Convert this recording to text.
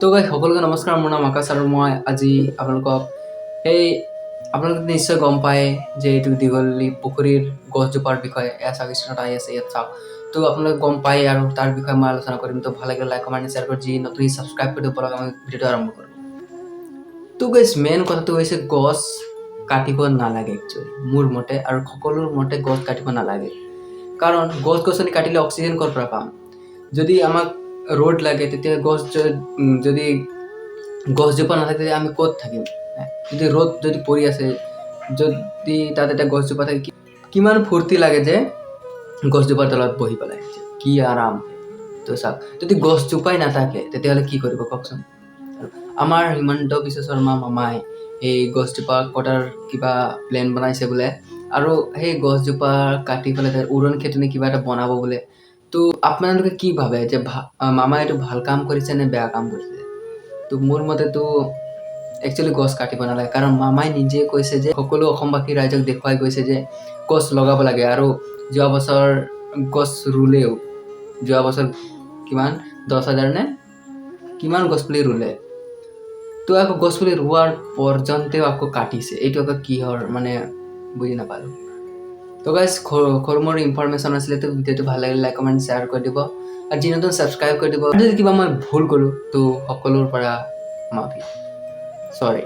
তো গাইজ সকলোকে নমস্কাৰ, মোৰ নাম আকাশ আৰু মই আজি আপোনালোকক আপোনালোকে নিশ্চয় গম পায় যে এইটো দীঘলী পুখুৰীৰ গছজোপাৰ বিষয়ে এয়া চাওক স্ক্ৰীণত আহি আছে, ইয়াত চাওক। তো আপোনালোকে গম পায় আৰু তাৰ বিষয়ে মই আলোচনা কৰিম। তো ভাল লাগিলে লাইক কমেণ্ট শ্বেয়াৰ কৰি যি নতুন ছাবস্ক্ৰাইব কৰি দিব পৰাক আমি ভিডিঅ'টো আৰম্ভ কৰিম। তো গাইজ মেইন কথাটো হৈছে গছ কাটিব নালাগে একচুৱেলি মোৰ মতে, আৰু সকলোৰ মতে গছ কাটিব নালাগে। কাৰণ গছ গছনি কাটিলে অক্সিজেন ক'ৰ পৰা পাম? যদি আমাক ৰ'দ লাগে তেতিয়া যদি গছজোপা নাথাকে তেতিয়া আমি ক'ত থাকিম? যদি ৰ'দ যদি পৰি আছে, যদি তাত এটা গছজোপা থাকে, কিমান ফূৰ্তি লাগে যে গছজোপাৰ তলত বহি পেলাই, কি আৰাম। তো চাওক, যদি গছজোপাই নাথাকে তেতিয়াহ'লে কি কৰিব কওকচোন? আমাৰ হিমন্ত বিশ্ব শৰ্মা মামাই এই গছজোপা কটাৰ কিবা প্লেন বনাইছে বোলে, আৰু সেই গছজোপা কাটি পেলাই তাৰ উৰণ খেতনি কিবা এটা বনাব বোলে। তো আপোনালোকে কি ভাবে যে মামাই এইটো ভাল কাম কৰিছে নে বেয়া কাম কৰিছে? তো মোৰ মতেতো একচুৱেলি গছ কাটিব নালাগে, কাৰণ মামাই নিজে কৈছে যে সকলো অসমবাসী ৰাইজক দেখুৱাই গৈছে যে গছ লগাব লাগে। আৰু যোৱা বছৰ গছ ৰুলেও, যোৱা বছৰ কিমান 10,000 নে কিমান গছপুলি ৰুলে। তো আকৌ গছপুলি ৰোৱাৰ পৰ্যন্তেও আকৌ কাটিছে, এইটো আকৌ কিহৰ মানে বুজি নাপালোঁ। তো গাইজ সৰু মোৰ ইনফৰমেশ্যন আছিলে। তো ভিডিঅ'টো ভাল লাগিলে লাইক কমেণ্ট শ্বেয়াৰ কৰি দিব, আৰু যি নতুন ছাবস্ক্ৰাইব কৰি দিব। যদি কিবা মই ভুল কৰোঁ তো সকলোৰ পৰা মাফি, চৰি।